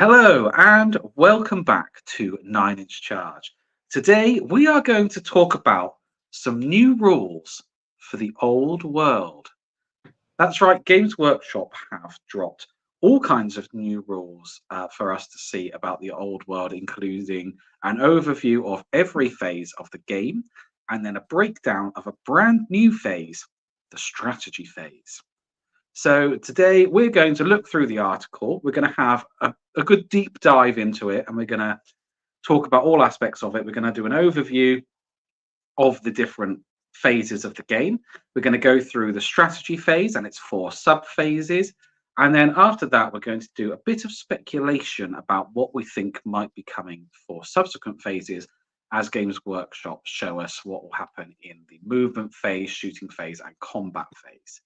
Hello and welcome back to 9-inch Charge. Today we are going to talk about some new rules for the old world. That's right, Games Workshop have dropped all kinds of new rules for us to see about the old world, including an overview of every phase of the game and then a breakdown of a brand new phase, the strategy phase. So today we're going to look through the article. We're going to have a good deep dive into it, and we're going to talk about all aspects of it. We're going to do an overview of the different phases of the game. We're going to go through the strategy phase and its 4 sub phases. And then after that, we're going to do a bit of speculation about what we think might be coming for subsequent phases as Games Workshop show us what will happen in the movement phase, shooting phase, and combat phase.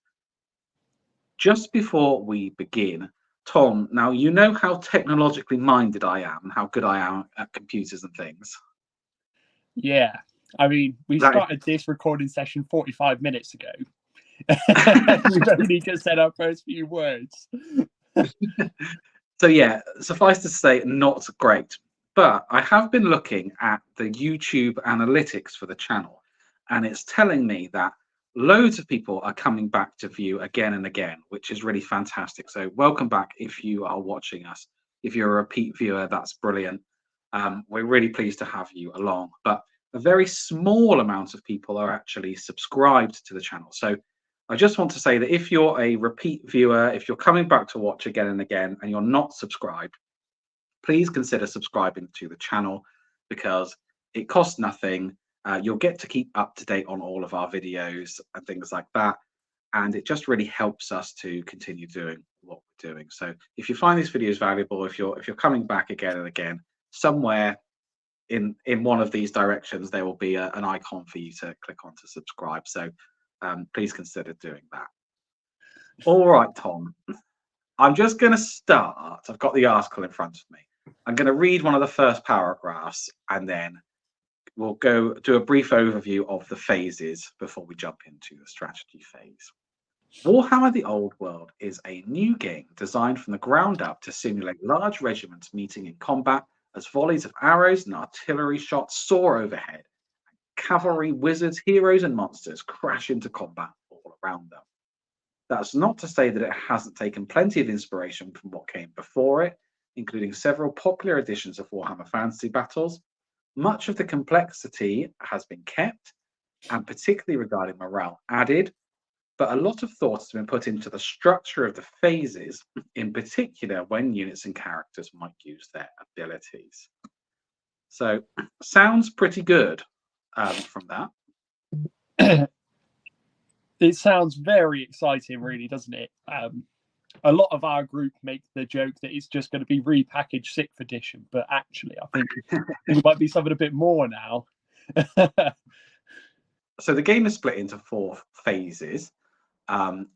Just before we begin, Tom, now you know how technologically minded I am, how good I am at computers and things. Yeah, I mean, we That started this recording session 45 minutes ago. We've only just said our first few words. So yeah, suffice to say, not great. But I have been looking at the YouTube analytics for the channel, and it's telling me that loads of people are coming back to view again and again, which is really fantastic. So welcome back if you are watching us. If you're a repeat viewer, that's brilliant. We're really pleased to have you along. But a very small amount of people are actually subscribed to the channel. So I just want to say that if you're a repeat viewer, if you're coming back to watch again and again and you're not subscribed, please consider subscribing to the channel because it costs nothing. You'll get to keep up to date on all of our videos and things like that. And it just really helps us to continue doing what we're doing. So if you find these videos valuable, if you're coming back again and again, somewhere in one of these directions, there will be an icon for you to click on to subscribe. So please consider doing that. All right, Tom, I'm just going to start. I've got the article in front of me. I'm going to read one of the first paragraphs and then we'll go do a brief overview of the phases before we jump into the strategy phase. Warhammer the Old World is a new game designed from the ground up to simulate large regiments meeting in combat as volleys of arrows and artillery shots soar overhead. Cavalry, wizards, heroes, and monsters crash into combat all around them. That's not to say that it hasn't taken plenty of inspiration from what came before it, including several popular editions of Warhammer Fantasy Battles. Much of the complexity has been kept, and particularly regarding morale added, but a lot of thought has been put into the structure of the phases, in particular when units and characters might use their abilities. So, sounds pretty good from that. It sounds very exciting, really, doesn't it? A lot of our group make the joke that it's just going to be repackaged 6th edition, but actually, I think it might be something a bit more now. So the game is split into 4 phases of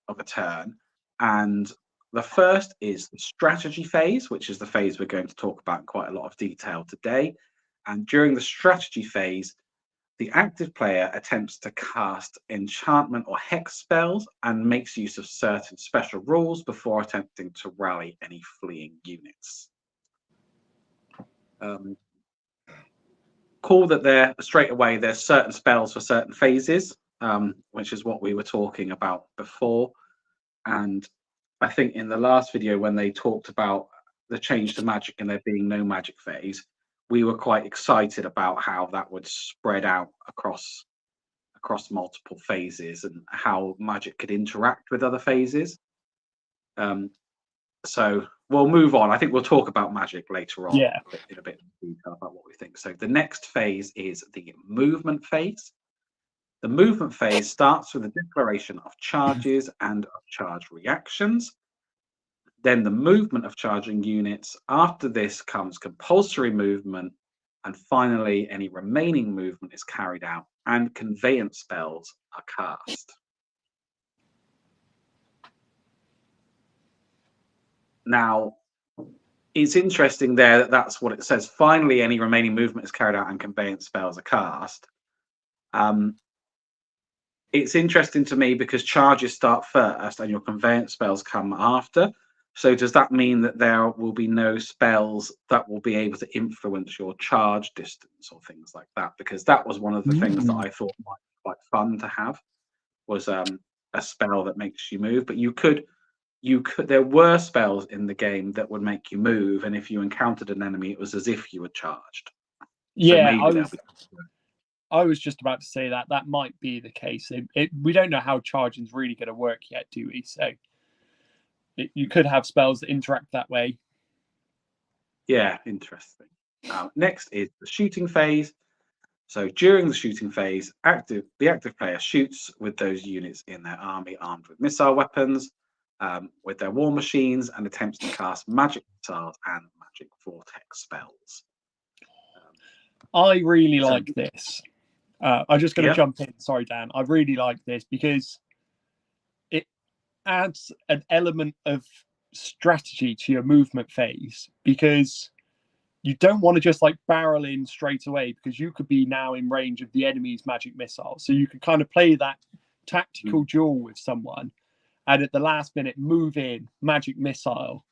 a turn, and the first is the strategy phase, which is the phase we're going to talk about in quite a lot of detail today. And during the strategy phase, the active player attempts to cast enchantment or hex spells and makes use of certain special rules before attempting to rally any fleeing units. Cool that there straight away there's certain spells for certain phases, which is what we were talking about before. And I think in the last video when they talked about the change to magic and there being no magic phase, we were quite excited about how that would spread out across multiple phases and how magic could interact with other phases. So we'll move on. I think we'll talk about magic later on in a bit of detail about what we think. So the next phase is the movement phase. The movement phase starts with a declaration of charges and of charge reactions. Then the movement of charging units. After this comes compulsory movement. And finally, any remaining movement is carried out and conveyance spells are cast. Now, it's interesting there that that's what it says. Finally, any remaining movement is carried out and conveyance spells are cast. It's interesting to me because charges start first and your conveyance spells come after. So does that mean that there will be no spells that will be able to influence your charge distance or things like that? Because that was one of the things that I thought might be quite fun to have, was a spell that makes you move. But you could there were spells in the game that would make you move, and if you encountered an enemy, it was as if you were charged. So Yeah, maybe there'll be. I was just about to say that might be the case. We don't know how charging's really going to work yet, do we? So you could have spells that interact that way. Yeah, interesting. Next is the shooting phase. So during the shooting phase, the active player shoots with those units in their army armed with missile weapons, with their war machines, and attempts to cast magic missiles and magic vortex spells. I really like this. I'm just going to Yeah. jump in. Sorry, Dan. I really like this because it adds an element of strategy to your movement phase, because you don't want to just like barrel in straight away, because you could be now in range of the enemy's magic missile. So you can kind of play that tactical duel with someone, and at the last minute move in, magic missile.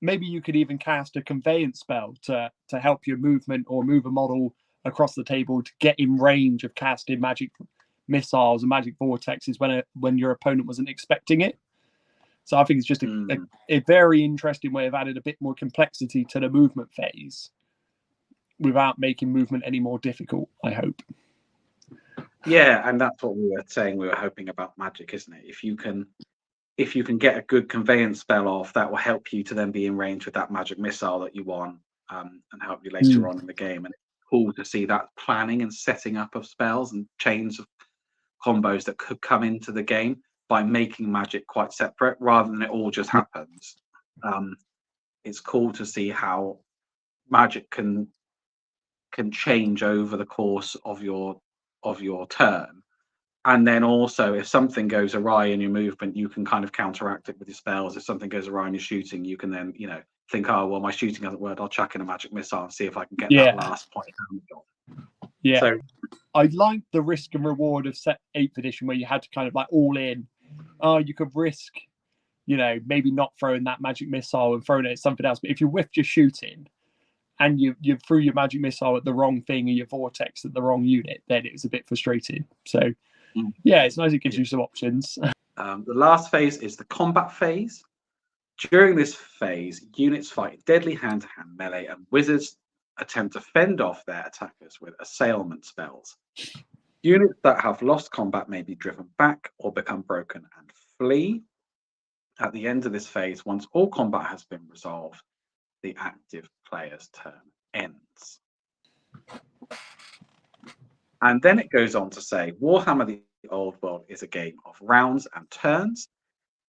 Maybe you could even cast a conveyance spell to help your movement, or move a model across the table to get in range of casting magic missiles and magic vortexes when your opponent wasn't expecting it. So I think it's just a very interesting way of adding a bit more complexity to the movement phase without making movement any more difficult, I hope. Yeah, and that's what we were saying we were hoping about magic, isn't it? If you can get a good conveyance spell off, that will help you to then be in range with that magic missile that you want, and help you later on in the game. And it's cool to see that planning and setting up of spells and chains of combos that could come into the game by making magic quite separate rather than it all just happens. It's cool to see how magic can change over the course of your turn. And then also, if something goes awry in your movement, you can kind of counteract it with your spells. If something goes awry in your shooting, you can then, think, oh, well, my shooting hasn't worked. I'll chuck in a magic missile and see if I can get that last point on. Yeah. So I like the risk and reward of set 8th edition, where you had to kind of like all in. You could risk, maybe not throwing that magic missile and throwing it at something else. But if you whiffed your shooting and you threw your magic missile at the wrong thing or your vortex at the wrong unit, then it was a bit frustrating. So yeah, it's nice it gives you some options. The last phase is the combat phase. During this phase, units fight deadly hand-to-hand melee, and wizards attempt to fend off their attackers with assailment spells. Units that have lost combat may be driven back or become broken and flee. At the end of this phase, once all combat has been resolved, the active player's turn ends. And then it goes on to say, Warhammer the Old World is a game of rounds and turns.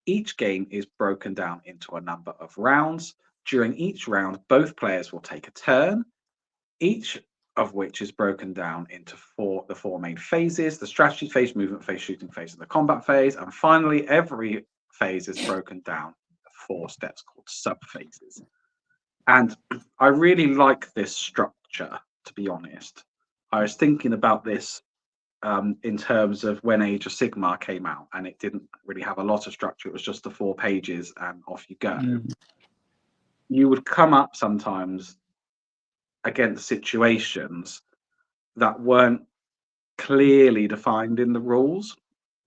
Each game is broken down into a number of rounds. During each round, both players will take a turn, each of which is broken down into the four main phases: the strategy phase, movement phase, shooting phase, and the combat phase. And finally, every phase is broken down into 4 steps called subphases. And I really like this structure, to be honest. I was thinking about this in terms of when Age of Sigmar came out, and it didn't really have a lot of structure. It was just the 4 pages and off you go. You would come up sometimes against situations that weren't clearly defined in the rules,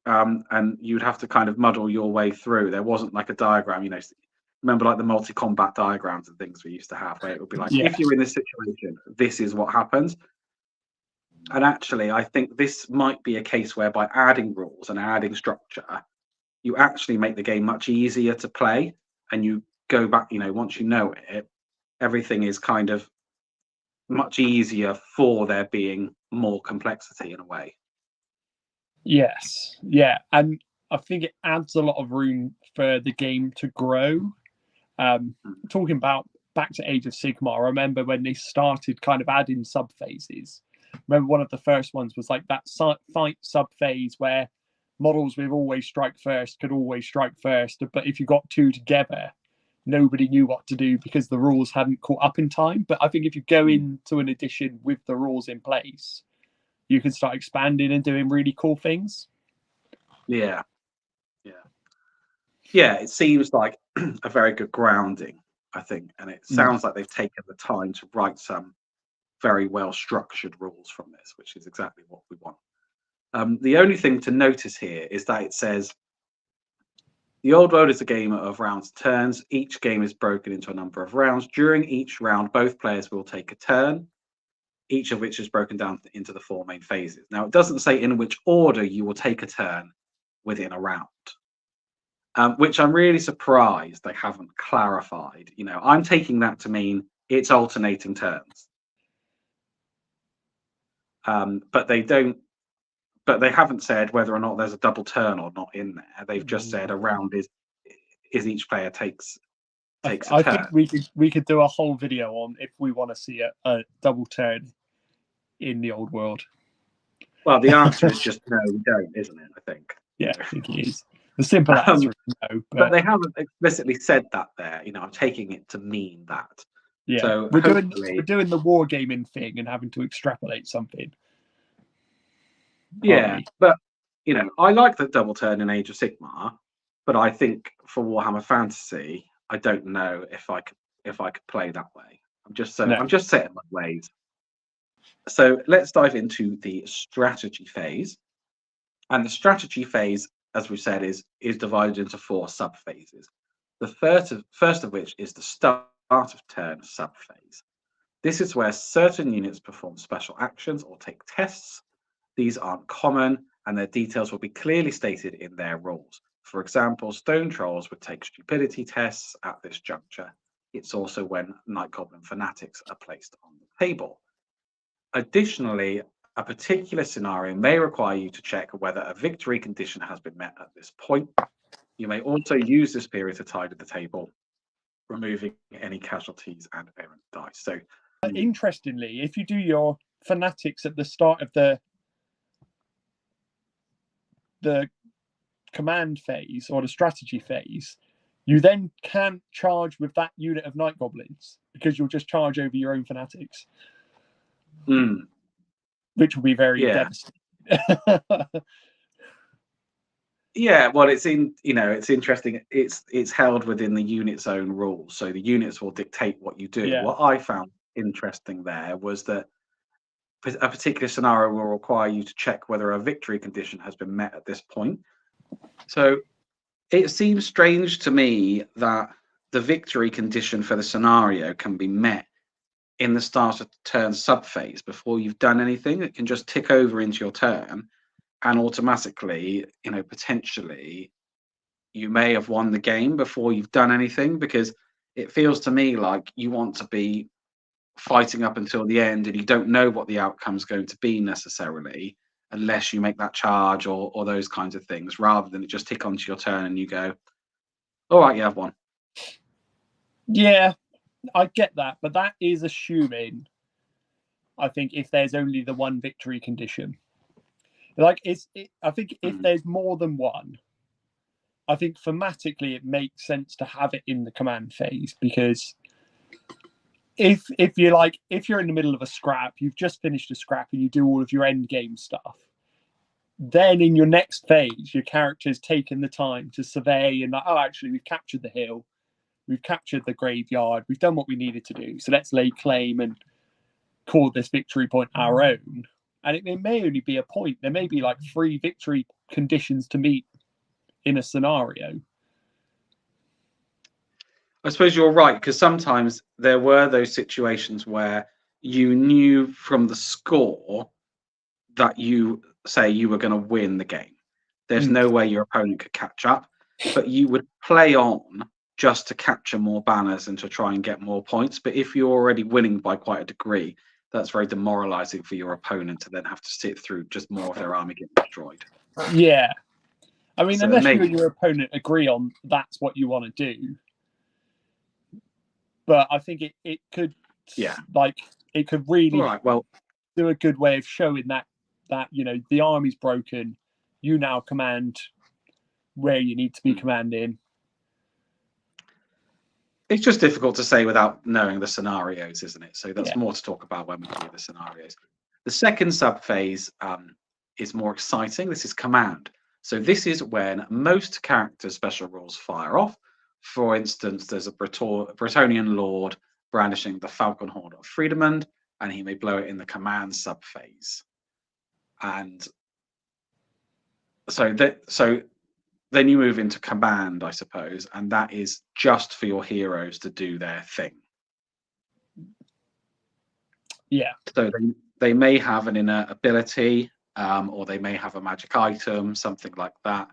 and you'd have to kind of muddle your way through. There wasn't like a diagram, remember like the multi-combat diagrams and things we used to have, where it would be like, if you're in this situation, this is what happens. And actually, I think this might be a case where by adding rules and adding structure, you actually make the game much easier to play. And you go back, once you know it, everything is kind of much easier for there being more complexity in a way. Yes, yeah. And I think it adds a lot of room for the game to grow. Talking about back to Age of Sigmar, I remember when they started kind of adding sub-phases. Remember one of the first ones was like that fight sub-phase where models with always strike first could always strike first, but if you got 2 together, nobody knew what to do because the rules hadn't caught up in time. But I think if you go into an edition with the rules in place, you can start expanding and doing really cool things. Yeah. yeah, it seems like a very good grounding, I think, and it Mm. sounds like they've taken the time to write some very well structured rules from this, which is exactly what we want. The only thing to notice here is that it says the old world is a game of rounds and turns. Each game is broken into a number of rounds. During each round, both players will take a turn, each of which is broken down into the 4 main phases. Now, it doesn't say in which order you will take a turn within a round. Which I'm really surprised they haven't clarified. You know, I'm taking that to mean it's alternating turns, but they don't. But they haven't said whether or not there's a double turn or not in there. They've just said a round is each player takes a I turn. think we could do a whole video on if we want to see a double turn in the old world. Well, the answer is just no, we don't, isn't it? I think. Yeah, I think it is. The simple answer is no. But they haven't explicitly said that there. You know, I'm taking it to mean that. Yeah, so we're doing the wargaming thing and having to extrapolate something. Yeah, but you know, I like the double turn in Age of Sigmar, but I think for Warhammer Fantasy, I don't know if I could play that way. I'm just set in my ways. So let's dive into the strategy phase. And the strategy phase, as we said, is divided into 4 sub-phases. The first of which is the start of turn sub-phase. This is where certain units perform special actions or take tests. These aren't common, and their details will be clearly stated in their rules. For example, Stone Trolls would take stupidity tests at this juncture. It's also when Night Goblin Fanatics are placed on the table. Additionally, a particular scenario may require you to check whether a victory condition has been met at this point. You may also use this period to tidy the table, removing any casualties and errant dice. So, interestingly, if you do your Fanatics at the start of the command phase or the strategy phase, you then can't charge with that unit of Night Goblins because you'll just charge over your own Fanatics, which will be very devastating. Yeah, well, it's interesting. It's held within the unit's own rules, so the units will dictate what you do. Yeah. What I found interesting there was that a particular scenario will require you to check whether a victory condition has been met at this point. So it seems strange to me that the victory condition for the scenario can be met in the start of turn subphase before you've done anything. It can just tick over into your turn, and automatically, potentially you may have won the game before you've done anything, because it feels to me like you want to be fighting up until the end and you don't know what the outcome's going to be necessarily unless you make that charge or those kinds of things, rather than it just tick onto your turn and you go, all right, you have won. Yeah, I get that, but that is assuming, I think, if there's only the one victory condition. Like I think if there's more than one, I think thematically it makes sense to have it in the command phase, because if you're in the middle of a scrap, you've just finished a scrap and you do all of your end game stuff, then in your next phase your character's taken the time to survey and like, oh, actually we've captured the hill, we've captured the graveyard, we've done what we needed to do, so let's lay claim and call this victory point our own. And it may only be a point. There may be like 3 victory conditions to meet in a scenario. I suppose you're right, because sometimes there were those situations where you knew from the score that you were going to win the game. There's no way your opponent could catch up, but you would play on just to capture more banners and to try and get more points. But if you're already winning by quite a degree, that's very demoralizing for your opponent to then have to sit through just more of their army getting destroyed. Yeah. I mean, so unless you and your opponent agree on that's what you want to do. But I think it could, it could really do a good way of showing that the army's broken, you now command where you need to be commanding. It's just difficult to say without knowing the scenarios, isn't it? So that's more to talk about when we do the scenarios. The second subphase is more exciting. This is command. So this is when most characters' special rules fire off. For instance, there's a Bretonnian lord brandishing the falcon horn of Freedom, and he may blow it in the command subphase. And so then you move into command, I suppose, and that is just for your heroes to do their thing. Yeah. So they may have an inner ability, or they may have a magic item, something like that,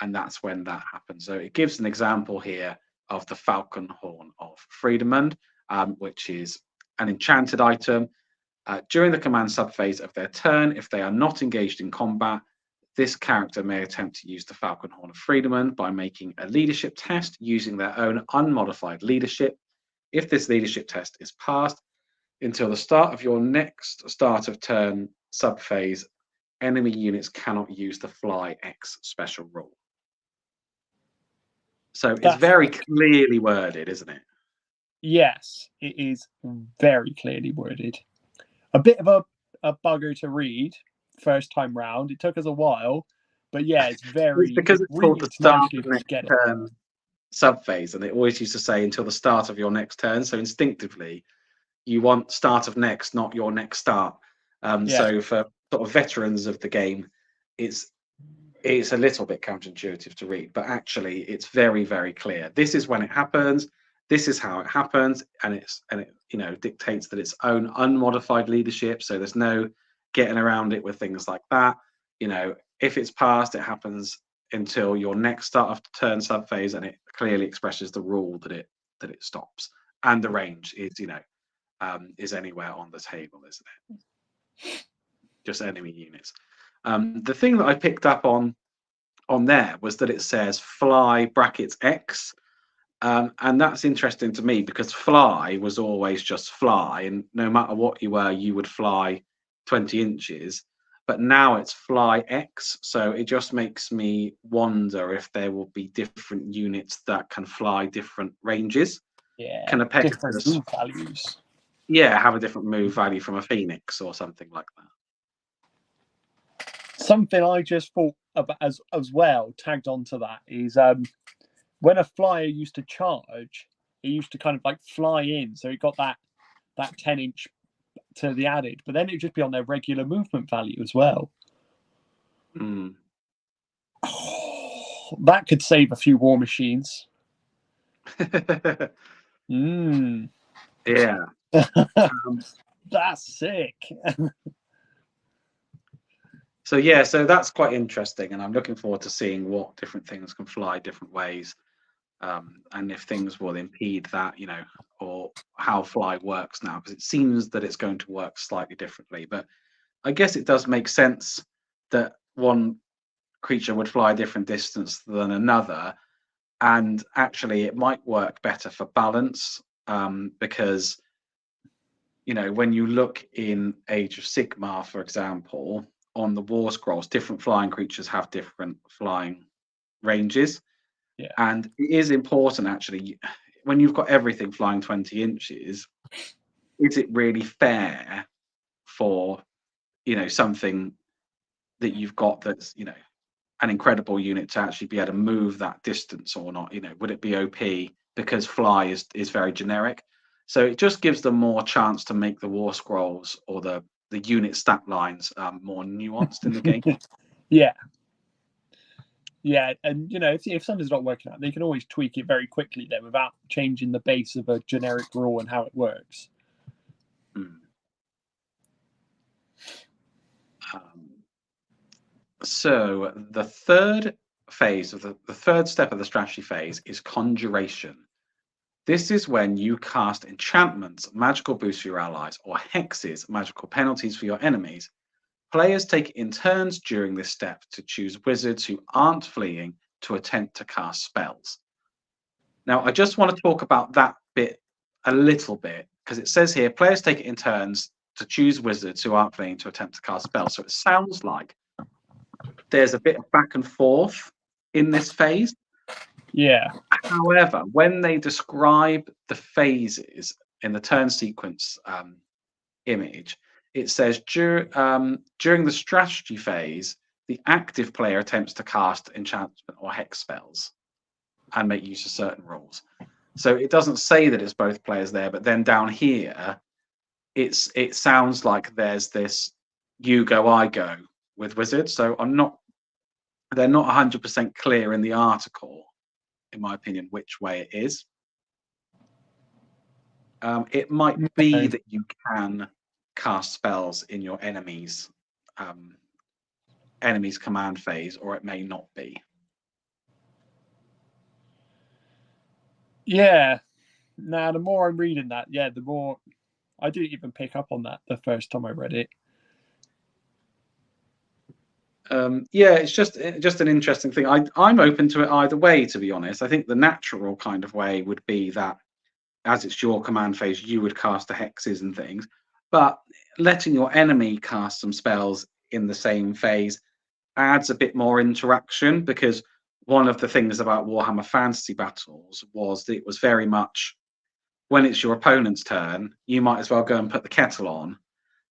and that's when that happens. So it gives an example here of the Falcon Horn of Freedom, which is an enchanted item. During the command subphase of their turn, if they are not engaged in combat, this character may attempt to use the Falcon Horn of Freedom by making a leadership test using their own unmodified leadership. If this leadership test is passed, until the start of your next start of turn subphase, enemy units cannot use the Fly X special rule. So it's very clearly worded, isn't it? Yes, it is very clearly worded. A bit of a bugger to read first time round. It took us a while, but yeah, it's very. It's because it's called the start of next turn subphase, and it always used to say until the start of your next turn. So instinctively, you want start of next, not your next start. So for sort of veterans of the game, it's a little bit counterintuitive to read, but actually it's very, very clear. This is when it happens. This is how it happens, and it dictates that its own unmodified leadership. So there's no getting around it with things like that. If it's passed, it happens until your next start of turn subphase, and it clearly expresses the rule that it stops, and the range is anywhere on the table, isn't it? Just enemy units. The thing that I picked up on there was that it says fly brackets X, and that's interesting to me because fly was always just fly, and no matter what you were, you would fly 20 inches. But now it's fly X, so it just makes me wonder if there will be different units that can fly different ranges. Yeah, can a different move values. Yeah, have a different move value from a Phoenix or something like that. Something I just thought about as well, tagged onto that, is when a flyer used to charge, it used to kind of like fly in, so it got that 10-inch to the added, but then it would just be on their regular movement value as well. That could save a few war machines. Yeah. That's sick. So that's quite interesting, and I'm looking forward to seeing what different things can fly different ways, and if things will impede that, or how fly works now, because it seems that it's going to work slightly differently. But I guess it does make sense that one creature would fly a different distance than another, and actually it might work better for balance, because when you look in Age of Sigmar, for example, on the war scrolls, different flying creatures have different flying ranges. Yeah. And it is important, actually, when you've got everything flying 20 inches, is it really fair for something that you've got that's an incredible unit to actually be able to move that distance or not? Would it be OP because fly is very generic? So it just gives them more chance to make the war scrolls or the unit stat lines more nuanced in the game. Yeah, and if something's not working out, they can always tweak it very quickly then without changing the base of a generic rule and how it works. So the third phase of the third step of the strategy phase is Conjuration. This is when you cast enchantments, magical boosts for your allies, or hexes, magical penalties for your enemies. Players take it in turns during this step to choose wizards who aren't fleeing to attempt to cast spells. Now, I just want to talk about that bit a little bit, because it says here, players take it in turns to choose wizards who aren't fleeing to attempt to cast spells. So it sounds like there's a bit of back and forth in this phase. Yeah. However, when they describe the phases in the turn sequence image, it says during the strategy phase, the active player attempts to cast enchantment or hex spells and make use of certain rules. So it doesn't say that it's both players there, but then down here, it sounds like there's this you go, I go with wizards. So they're not 100% clear in the article, in my opinion, which way it is. It might be that you can cast spells in your enemy's command phase, or it may not be. Yeah. Now, the more I'm reading that, the more I didn't even pick up on that the first time I read it. It's just an interesting thing. I'm open to it either way, to be honest. I think the natural kind of way would be that, as it's your command phase, you would cast the hexes and things, but letting your enemy cast some spells in the same phase adds a bit more interaction, because one of the things about Warhammer Fantasy Battles was that it was very much, when it's your opponent's turn, you might as well go and put the kettle on,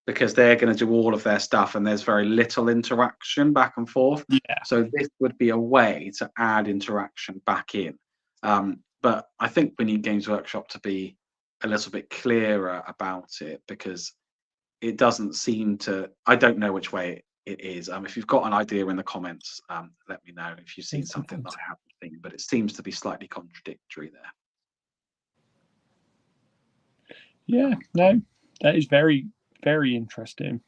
because they're going to do all of their stuff and there's very little interaction back and forth. Yeah. So this would be a way to add interaction back in. But I think we need Games Workshop to be a little bit clearer about it, because it doesn't seem to, I don't know which way it is. If you've got an idea in the comments, let me know if you've seen something that I haven't seen, but it seems to be slightly contradictory there. Yeah, no, that is very, very interesting.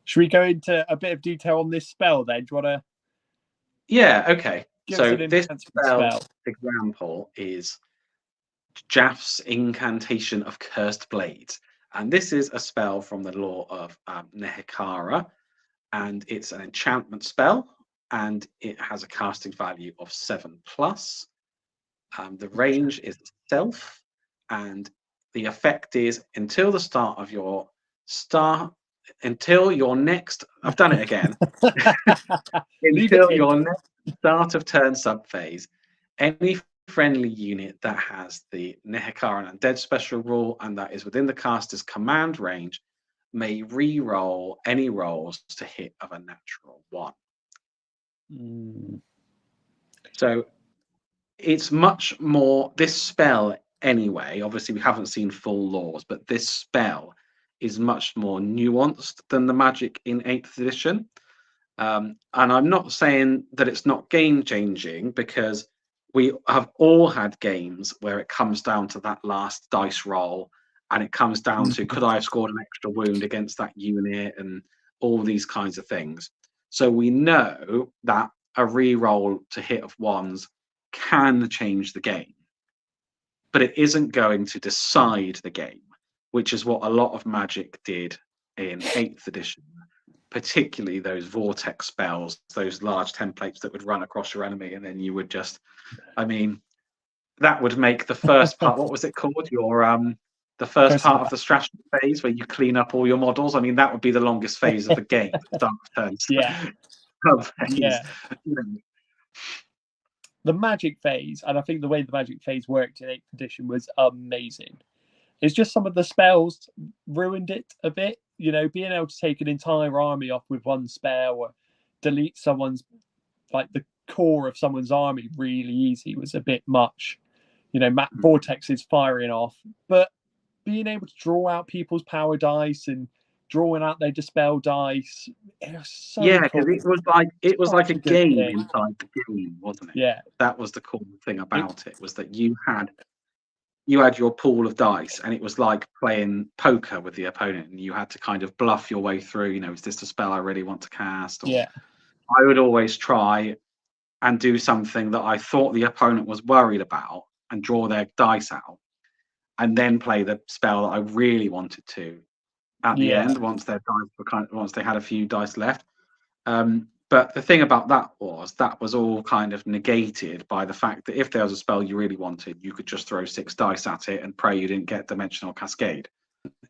Should we go into a bit of detail on this spell then? Do you want to? Yeah, okay. So this spell example is Jaff's Incantation of Cursed Blades. And this is a spell from the lore of Nehekara, and it's an enchantment spell, and it has a casting value of 7+. The range is self, and the effect is until your next, I've done it again, until your next start of turn subphase, any friendly unit that has the Nehekaran Undead special rule and that is within the caster's command range may re-roll any rolls to hit of a natural 1. So it's much more, this spell anyway, obviously we haven't seen full laws, but this spell is much more nuanced than the magic in 8th edition. And I'm not saying that it's not game changing, because we have all had games where it comes down to that last dice roll, and it comes down to, could I have scored an extra wound against that unit, and all these kinds of things. So we know that a re-roll to hit of 1s can change the game, but it isn't going to decide the game, which is what a lot of magic did in 8th edition. Particularly those vortex spells, those large templates that would run across your enemy, and then you would just, that would make the first part, what was it called? The first part of the strategy phase, where you clean up all your models. That would be the longest phase of the game. Start turns. Yeah. Yeah. The magic phase, and I think the way the magic phase worked in 8th edition was amazing. It's just some of the spells ruined it a bit. Being able to take an entire army off with one spell, or delete someone's, like the core of someone's army really easy, was a bit much. Vortex is firing off, but being able to draw out people's power dice and drawing out their dispel dice, it was so cool. Because it was like a game inside the game, wasn't it? Yeah, that was the cool thing about it, was that you had your pool of dice, and it was like playing poker with the opponent, and you had to kind of bluff your way through. Is this a spell I really want to cast? Or, I would always try and do something that I thought the opponent was worried about and draw their dice out, and then play the spell that I really wanted to at the end, once their dice were once they had a few dice left. But the thing about that was all kind of negated by the fact that if there was a spell you really wanted, you could just throw 6 dice at it and pray you didn't get Dimensional Cascade.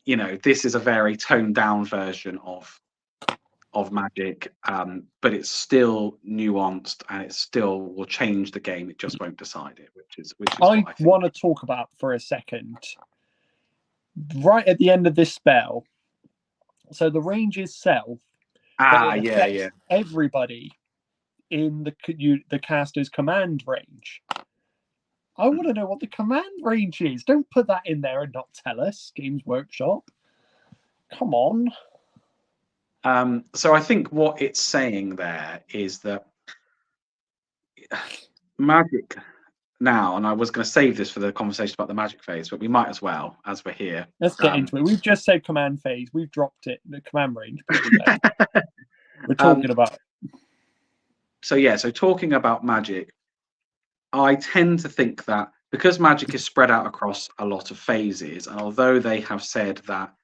This is a very toned down version of magic, but it's still nuanced, and it still will change the game. It just won't decide it, which is I want to talk about for a second. Right at the end of this spell, So the range itself, but it affects yeah. everybody in the caster's command range. I want to know what the command range is. Don't put that in there and not tell us, Games Workshop. Come on. So I think what it's saying there is that magic now, and I was going to save this for the conversation about the magic phase, but we might as well, as we're here. Let's get into it. We've just said command phase. We've dropped it. The command range. We're talking about it. So yeah, so talking about magic, I tend to think that because magic is spread out across a lot of phases, and although they have said that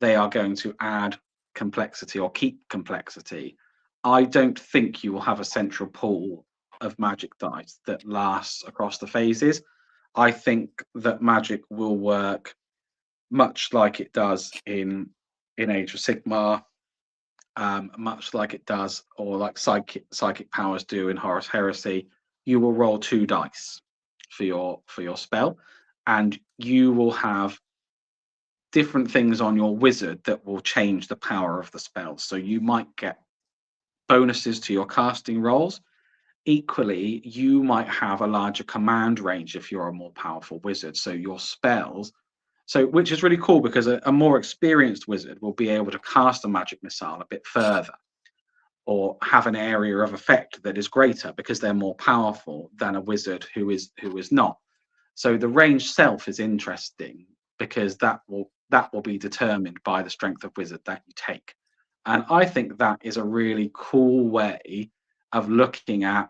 they are going to add complexity or keep complexity, I don't think you will have a central pool of magic dice that lasts across the phases. I think that magic will work much like it does in Age of Sigmar, much like it does, or like psychic powers do in Horus Heresy. You will roll 2 dice for your spell, and you will have different things on your wizard that will change the power of the spell. So you might get bonuses to your casting rolls. Equally, you might have a larger command range if you're a more powerful wizard. So your spells, which is really cool because a more experienced wizard will be able to cast a magic missile a bit further, or have an area of effect that is greater because they're more powerful than a wizard who is not. So the range self is interesting because that will be determined by the strength of wizard that you take. And I think that is a really cool way of looking at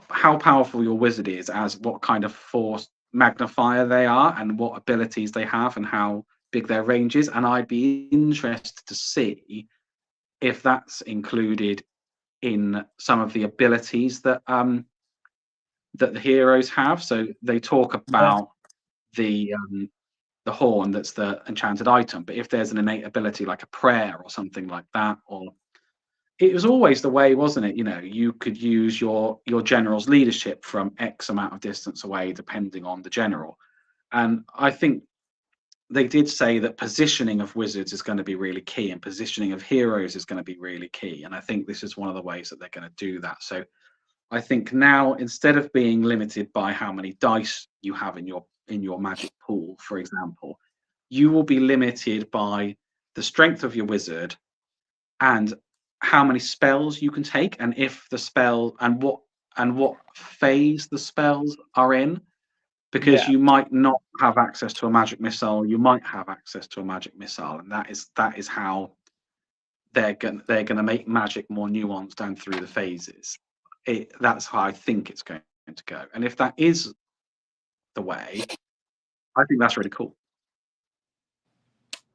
how powerful your wizard is, as what kind of force magnifier they are and what abilities they have and how big their range is. And I'd be interested to see if that's included in some of the abilities that the heroes have. So they talk about the horn, that's the enchanted item, but if there's an innate ability like a prayer or something like that, or it was always the way, wasn't it? You could use your general's leadership from X amount of distance away depending on the general. And I think they did say that positioning of wizards is going to be really key, and positioning of heroes is going to be really key, and I think this is one of the ways that they're going to do that. So I think now, instead of being limited by how many dice you have in your magic pool, for example, you will be limited by the strength of your wizard and how many spells you can take, and if the spell and what phase the spells are in, because you might not have access to a magic missile, you might have access to a magic missile, and that is how they're going to make magic more nuanced down through the phases. That's how I think it's going to go. And if that is the way, I think that's really cool.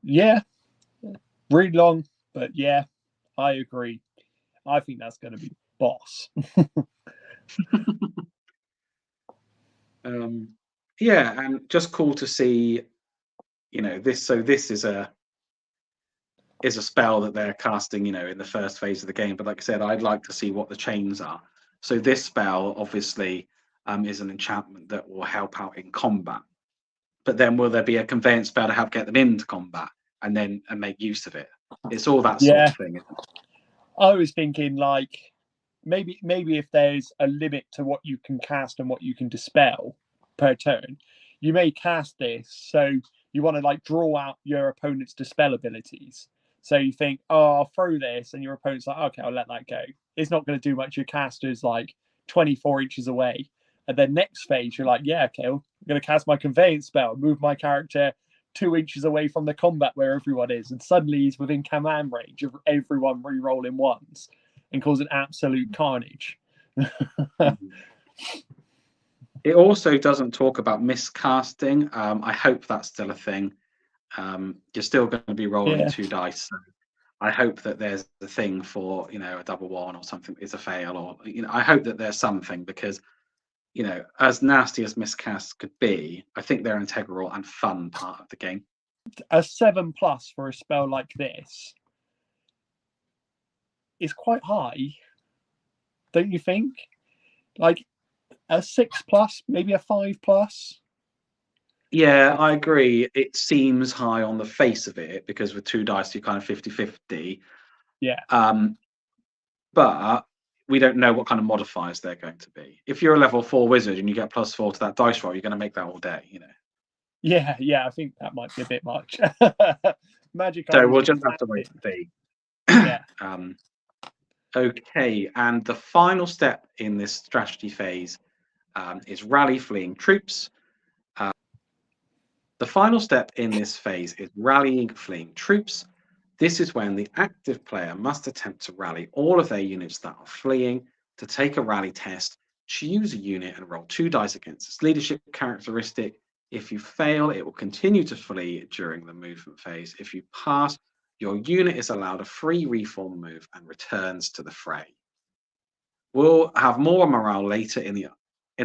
Yeah, really long, but yeah, I agree. I think that's going to be boss. Yeah, and just cool to see, this. So this is a spell that they're casting, in the first phase of the game. But like I said, I'd like to see what the chains are. So this spell obviously is an enchantment that will help out in combat. But then will there be a conveyance spell to help get them into combat and make use of it? It's all that sort of thing, isn't it? I was thinking like maybe if there's a limit to what you can cast and what you can dispel per turn, you may cast this. So you want to like draw out your opponent's dispel abilities. So you think, oh, I'll throw this, and your opponent's like, okay, I'll let that go. It's not going to do much. Your caster's like 24 inches away. And then next phase, you're like, yeah, okay, I'm going to cast my conveyance spell, move my character 2 inches away from the combat where everyone is. And suddenly he's within command range of everyone re-rolling ones and causing absolute carnage. It also doesn't talk about miscasting. I hope that's still a thing. You're still going to be rolling 2 dice. So I hope that there's a thing for, a double one or something is a fail, or, I hope that there's something, because, as nasty as miscasts could be, I think they're an integral and fun part of the game. A 7+ for a spell like this is quite high, don't you think? Like a 6+, maybe a 5+. Yeah, I agree. It seems high on the face of it because with 2 dice, you're kind of 50-50. Yeah, But we don't know what kind of modifiers they're going to be. If you're a level 4 wizard and you get +4 to that dice roll, you're going to make that all day, you know. yeah. I think that might be a bit much. Magic So items we'll are just have to wait massive. and see. Yeah, Okay, and the final step in this strategy phase is rally fleeing troops. The final step in this phase is rallying fleeing troops. This is when the active player must attempt to rally all of their units that are fleeing to take a rally test, choose a unit and roll 2 dice against its leadership characteristic. If you fail, it will continue to flee during the movement phase. If you pass, your unit is allowed a free reform move and returns to the fray. We'll have more morale later in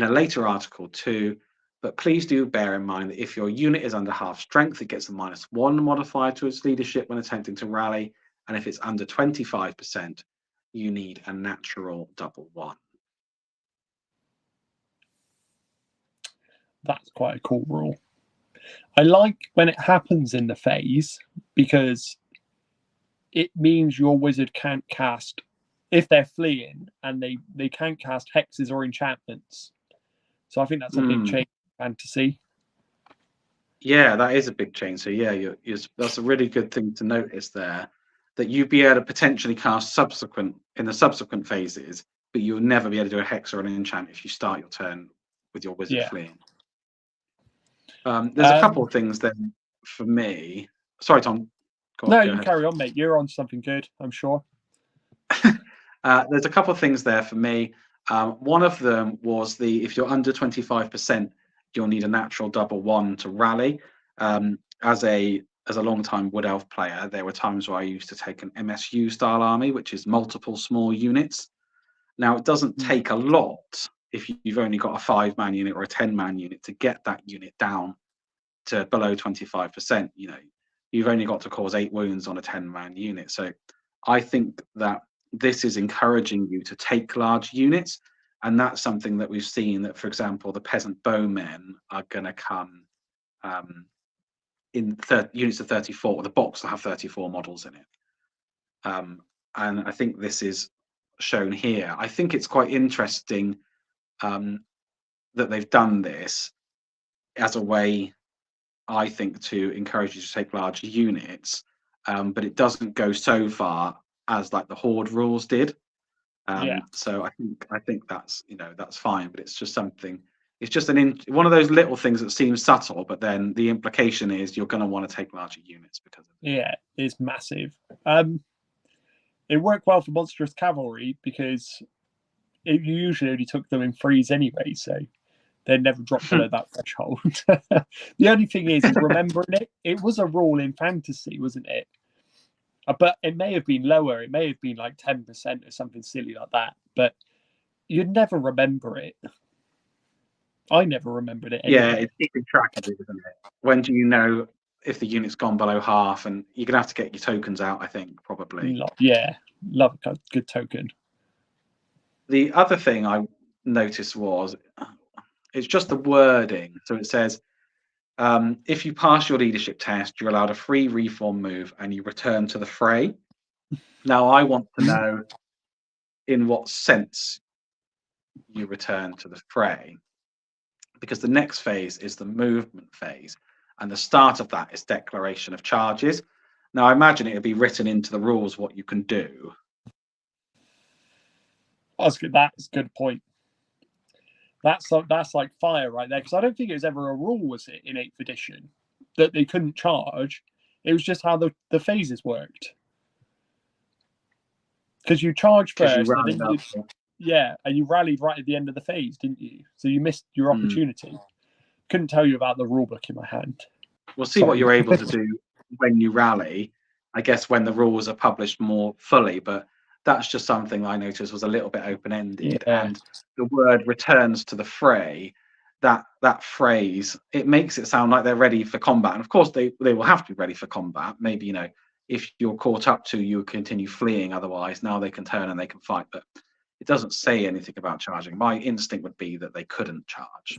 a later article too, but please do bear in mind that if your unit is under half strength, it gets a -1 modifier to its leadership when attempting to rally, and if it's under 25%, you need a natural +1. that's quite a cool rule. I like when it happens in the phase because it means your wizard can't cast, if they're fleeing, and they can't cast hexes or enchantments. So I think that's a big change in fantasy. Yeah, that is a big change. So yeah, that's a really good thing to notice there, that you'd be able to potentially cast in the subsequent phases, but you'll never be able to do a hex or an enchant if you start your turn with your wizard Yeah. fleeing. There's a couple of things then for me. Sorry, Tom. No, Go you ahead. carry on, mate. You're on something good, I'm sure. There's a couple of things there for me. One of them was if you're under 25%, you'll need a natural +1 to rally. As a long time Wood Elf player, there were times where I used to take an MSU style army, which is multiple small units. Now it doesn't take a lot if you've only got a 5-man unit or a 10-man unit to get that unit down to below 25%. You know, you've only got to cause 8 wounds on a 10-man unit. So I think that this is encouraging you to take large units, and that's something that we've seen, that, for example, the peasant bowmen are going to come in units of 34. The box will have 34 models in it, and I think this is shown here. I think it's quite interesting that they've done this as a way, I think, to encourage you to take large units, but it doesn't go so far as like the horde rules did. So I think that's, that's fine, but it's just something. It's just one of those little things that seems subtle, but then the implication is you're going to want to take larger units because of it. Yeah, it's massive. It worked well for monstrous cavalry because it usually only took them in threes anyway, so they never dropped below that threshold. The only thing is remembering it. It was a rule in fantasy, wasn't it? But it may have been lower. It may have been like 10% or something silly like that. But you'd never remember it. I never remembered it anyway. Yeah, it's keeping track of it, isn't it? When do you know if the unit's gone below half? And you're gonna have to get your tokens out, I think, probably. Yeah, love a good token. The other thing I noticed was it's just the wording. So it says, if you pass your leadership test, you're allowed a free reform move and you return to the fray. Now, I want to know in what sense you return to the fray, because the next phase is the movement phase, and the start of that is declaration of charges. Now, I imagine it would be written into the rules what you can do. That's good. That's a good point. That's like fire right there, because I don't think it was ever a rule, was it, in 8th edition, that they couldn't charge. It was just how the phases worked. Because you charged first, and then and you rallied right at the end of the phase, didn't you? So you missed your opportunity. Couldn't tell you about the rule book in my hand. We'll see what you're able to do when you rally, I guess, when the rules are published more fully, but that's just something I noticed was a little bit open-ended. Yeah. And the word returns to the fray, that phrase, it makes it sound like they're ready for combat. And of course they will have to be ready for combat. Maybe, if you're caught up to, you continue fleeing, otherwise now they can turn and they can fight. But it doesn't say anything about charging. My instinct would be that they couldn't charge.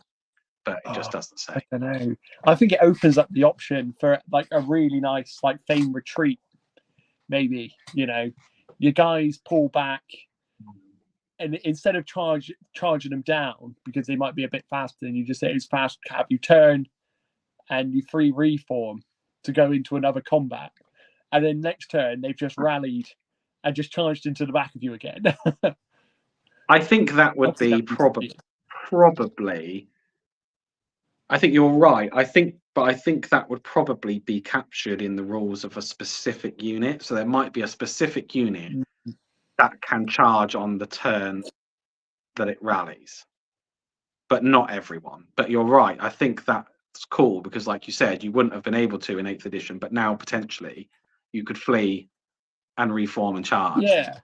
but it just doesn't say. I don't know. I think it opens up the option for like a really nice like fame retreat. Maybe, you know, your guys pull back, and instead of charging them down because they might be a bit faster than you, just say it's fast cap. You turn, and you free reform to go into another combat, and then next turn they've just rallied and just charged into the back of you again. I think that would be probably. I think you're right. I think that would probably be captured in the rules of a specific unit. So there might be a specific unit that can charge on the turn that it rallies, but not everyone. But you're right. I think that's cool because, like you said, you wouldn't have been able to in 8th edition, but now potentially you could flee and reform and charge. Yeah,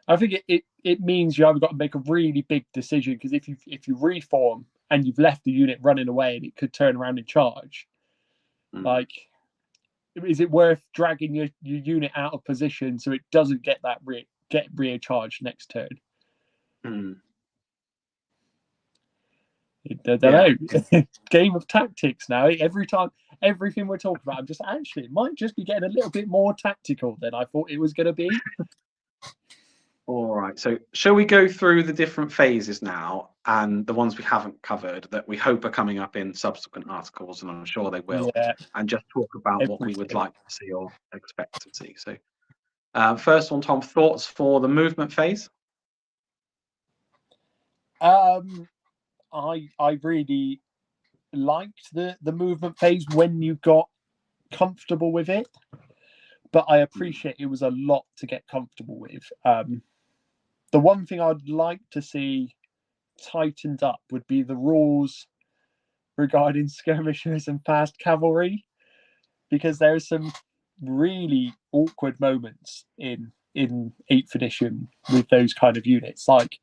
I think it means you either got to make a really big decision, because if you reform and you've left the unit running away and it could turn around and charge, like, is it worth dragging your unit out of position so it doesn't get that rear charge next turn? I don't know. Game of tactics now. Everything we're talking about, I'm just actually it might just be getting a little bit more tactical than I thought it was going to be. All right, so shall we go through the different phases now, and the ones we haven't covered that we hope are coming up in subsequent articles, and I'm sure they will, and just talk about what we would like to see or expect to see. So first one, Tom, thoughts for the movement phase? I really liked the movement phase when you got comfortable with it, but I appreciate it was a lot to get comfortable with. The one thing I'd like to see tightened up would be the rules regarding skirmishers and fast cavalry, because there are some really awkward moments in 8th edition with those kind of units. Like,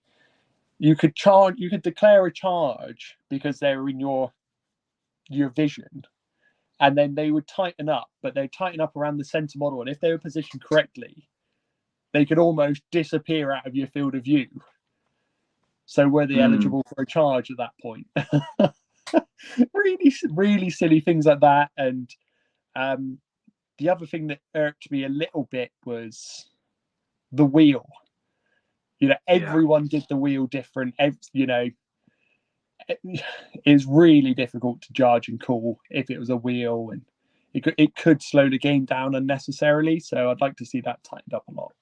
you could declare a charge because they're in your vision, and then they would tighten up, but they'd tighten up around the center model, and if they were positioned correctly, they could almost disappear out of your field of view. So were they eligible for a charge at that point? Really silly things like that. And the other thing that irked me a little bit was the wheel. You know, everyone did the wheel different. You know, it's really difficult to judge and call if it was a wheel, and it could slow the game down unnecessarily. So I'd like to see that tightened up a lot.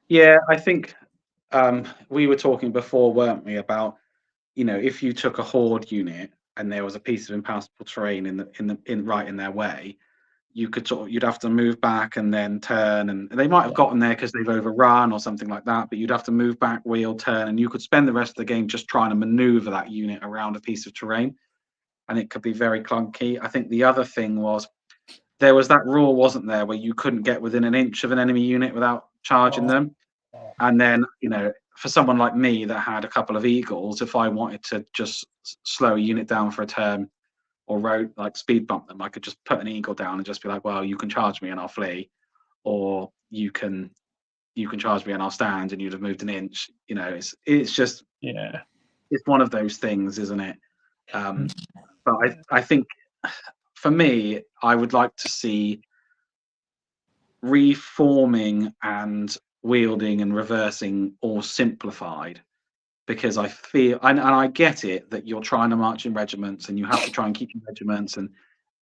Yeah, I think we were talking before, weren't we, about, you know, if you took a horde unit and there was a piece of impassable terrain in their way, you'd have to move back and then turn, and they might have gotten there because they've overrun or something like that, but you'd have to move back, wheel, turn, and you could spend the rest of the game just trying to maneuver that unit around a piece of terrain, and it could be very clunky. I think the other thing was there was that rule, wasn't there, where you couldn't get within an inch of an enemy unit without charging them. And then, you know, for someone like me that had a couple of eagles, if I wanted to just slow a unit down for a turn or speed bump them, I could just put an eagle down and just be like, well, you can charge me and I'll flee, or you can charge me and I'll stand, and you'd have moved an inch. You know, it's just it's one of those things, isn't it? But I think for me, I would like to see reforming and wielding and reversing all simplified, because I feel, and I get it, that you're trying to march in regiments and you have to try and keep your regiments, and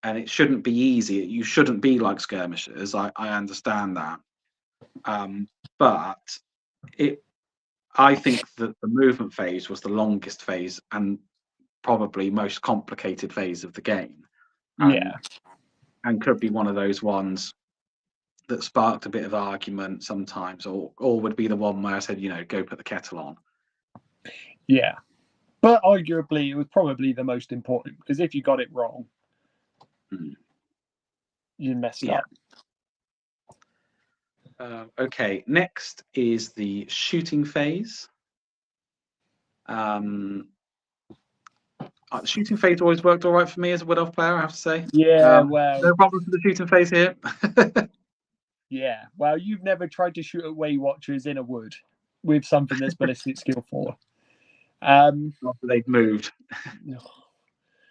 it shouldn't be easy. You shouldn't be like skirmishers. I understand that, but I think that the movement phase was the longest phase and probably most complicated phase of the game. And could be one of those ones that sparked a bit of argument sometimes, or would be the one where I said, you know, go put the kettle on. Yeah, but arguably it was probably the most important, because if you got it wrong, you messed up. Okay, next is the shooting phase. The shooting phase always worked all right for me as a Wood Elf player, I have to say. Well, no problems with the shooting phase here. Yeah, well, you've never tried to shoot at Way Watchers in a wood with something that's ballistic skill 4. After they've moved.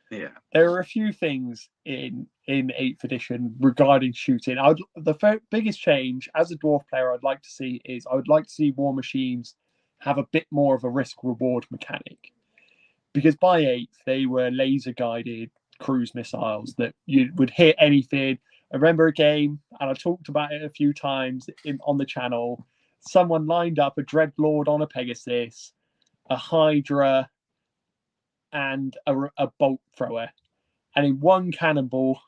Yeah. There are a few things in 8th edition regarding shooting. The biggest change as a dwarf player I'd like to see is I would like to see War Machines have a bit more of a risk reward mechanic, because by 8th they were laser guided cruise missiles that you would hit anything. I remember a game, and I talked about it a few times on the channel. Someone lined up a Dreadlord on a Pegasus, a Hydra, and a bolt thrower. And in one cannonball,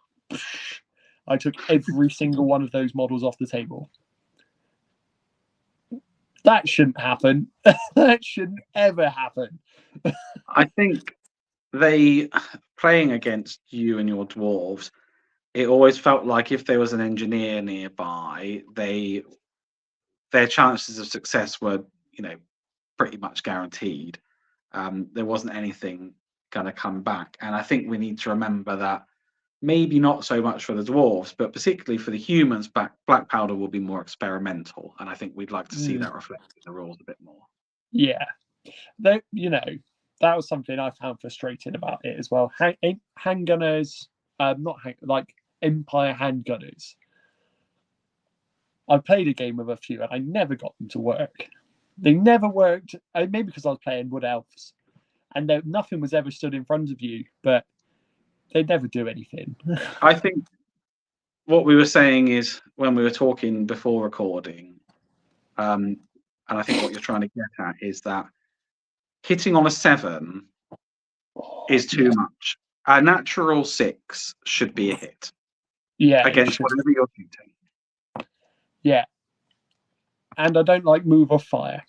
I took every single one of those models off the table. That shouldn't happen. That shouldn't ever happen. I think they, playing against you and your dwarves, it always felt like if there was an engineer nearby, their chances of success were, pretty much guaranteed. There wasn't anything going to come back, and I think we need to remember that maybe not so much for the dwarves, but particularly for the humans, black powder will be more experimental, and I think we'd like to see that reflected in the rules a bit more. Yeah, that was something I found frustrating about it as well. Handgunners, like Empire handgunners. I played a game with a few, and I never got them to work. They never worked. Maybe because I was playing Wood Elves, and nothing was ever stood in front of you, but they never do anything. I think what we were saying is when we were talking before recording, and I think what you're trying to get at is that hitting on a 7 is too much. A natural 6 should be a hit. Yeah, against whatever you're shooting. Yeah, and I don't like move or fire.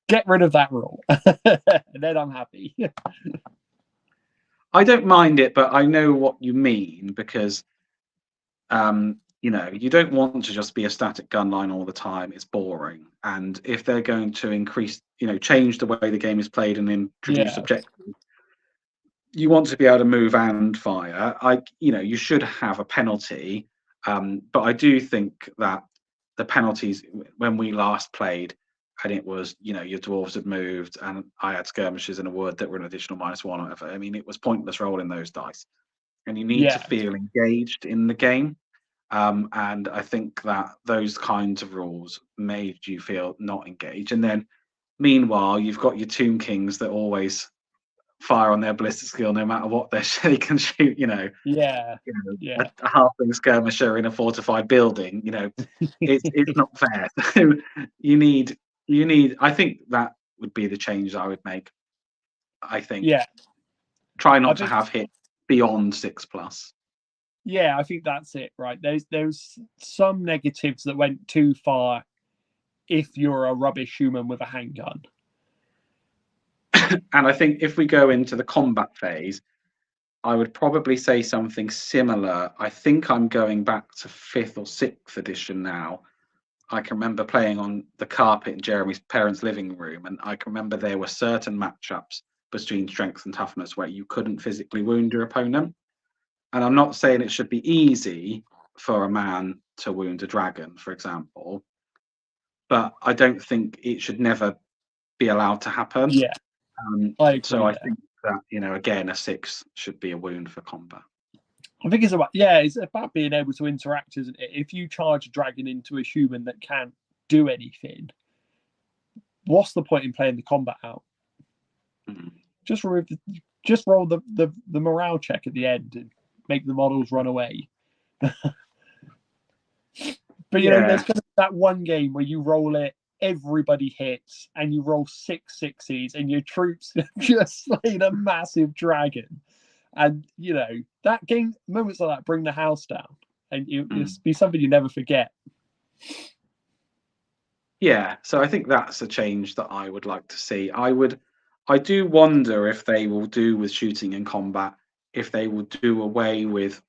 Get rid of that rule, and then I'm happy. I don't mind it, but I know what you mean, because you don't want to just be a static gun line all the time. It's boring. And if they're going to change the way the game is played and introduce objectives, you want to be able to move and fire. You should have a penalty. But I do think that the penalties, when we last played, and it was, your dwarves had moved and I had skirmishes in a wood that were an additional -1 or whatever. I mean, it was pointless rolling those dice. And you need to feel engaged in the game. And I think that those kinds of rules made you feel not engaged. And then, meanwhile, you've got your Tomb Kings that always fire on their ballistic skill no matter what they can shoot. A halfling skirmisher in a fortified building. It's not fair. So you need. I think that would be the change I would make. I think. Try not to have hit beyond 6+. Yeah, I think that's it, right? There's some negatives that went too far if you're a rubbish human with a handgun. And I think if we go into the combat phase, I would probably say something similar. I think I'm going back to 5th or 6th edition now. I can remember playing on the carpet in Jeremy's parents' living room, and I can remember there were certain matchups between strength and toughness where you couldn't physically wound your opponent. And I'm not saying it should be easy for a man to wound a dragon, for example, but I don't think it should never be allowed to happen. Yeah. I agree. So I think that, again, a 6 should be a wound for combat. I think it's about being able to interact, isn't it? If you charge a dragon into a human that can't do anything, what's the point in playing the combat out? Just roll the morale check at the end and make the models run away. But there's going to be that one game where you roll it, everybody hits, and you roll 6 6s, and your troops just slain a massive dragon. And that game, moments like that bring the house down, and it'll be something you never forget. Yeah, so I think that's a change that I would like to see. I do wonder if they will do with shooting and combat, if they will do away with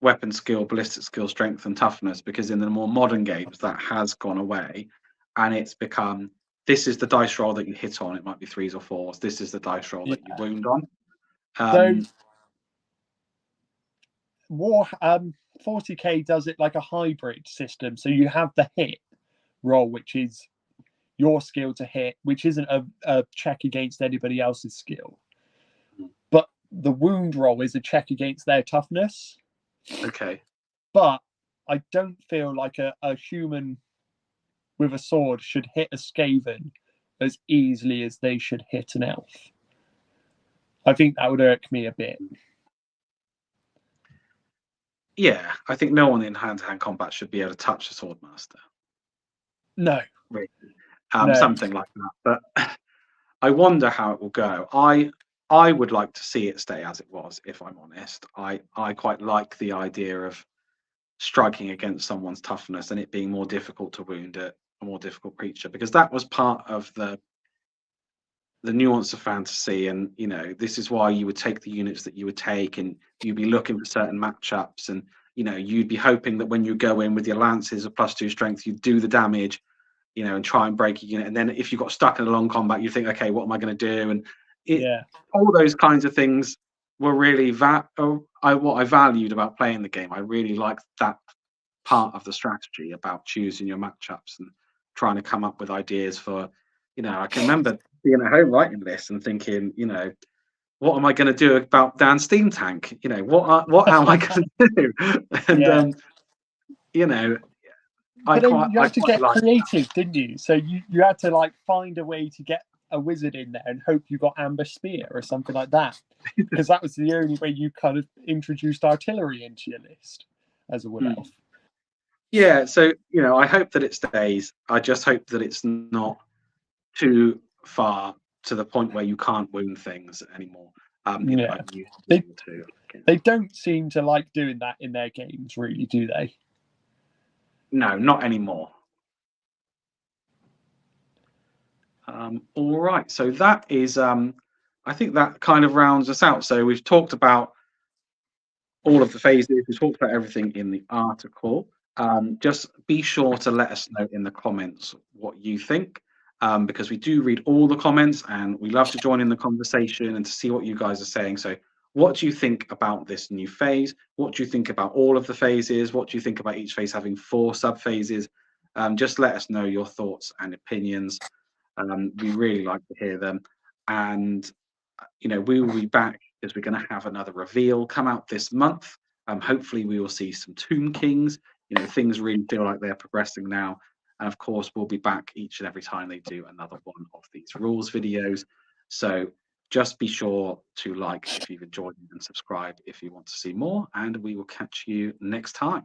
weapon skill, ballistic skill, strength, and toughness, because in the more modern games that has gone away, and it's become, this is the dice roll that you hit on. It might be 3s or 4s. This is the dice roll that you wound on. So 40k does it like a hybrid system. So you have the hit roll, which is your skill to hit, which isn't a check against anybody else's skill. But the wound roll is a check against their toughness. Okay. But I don't feel like a human with a sword should hit a Skaven as easily as they should hit an elf. I think that would irk me a bit. Yeah, I think no one in hand-to-hand combat should be able to touch a swordmaster. No. Really. No. Something like that. But I wonder how it will go. I would like to see it stay as it was, if I'm honest. I quite like the idea of striking against someone's toughness and it being more difficult to wound a more difficult creature, because that was part of the nuance of fantasy. And you know, this is why you would take the units that you would take, and you'd be looking for certain matchups, and you know, you'd be hoping that when you go in with your lances of +2 strength, you'd do the damage, you know, and try and break a unit. And then if you got stuck in a long combat, you think, okay, what am I going to do? And all those kinds of things were really what I valued about playing the game. I really liked that part of the strategy about choosing your matchups and trying to come up with ideas for, you know, I can remember being at home writing this and thinking, you know, what am I going to do about Dan's steam tank? You know, what am I going to do? And you know, but then you had to get like creative, didn't you? So you had to like find a way to get a wizard in there and hope you got amber spear or something like that, because that was the only way you kind of introduced artillery into your list as a wood elf. Yeah, so you know, I hope that it stays. I just hope that it's not too far to the point where you can't wound things anymore. You know, like you used to be able to. They don't seem to like doing that in their games, really, do they? No, not anymore. All right, so that is, I think that kind of rounds us out. So we've talked about all of the phases. We've talked about everything in the article. Just be sure to let us know in the comments what you think, because we do read all the comments and we love to join in the conversation and to see what you guys are saying. So what do you think about this new phase? What do you think about all of the phases? What do you think about each phase having 4 sub-phases? Just let us know your thoughts and opinions. We really like to hear them. And, you know, we will be back because we're going to have another reveal come out this month. Hopefully we will see some Tomb Kings. You know, things really feel like they're progressing now. And of course, we'll be back each and every time they do another one of these rules videos. So just be sure to like if you've enjoyed and subscribe if you want to see more. And we will catch you next time.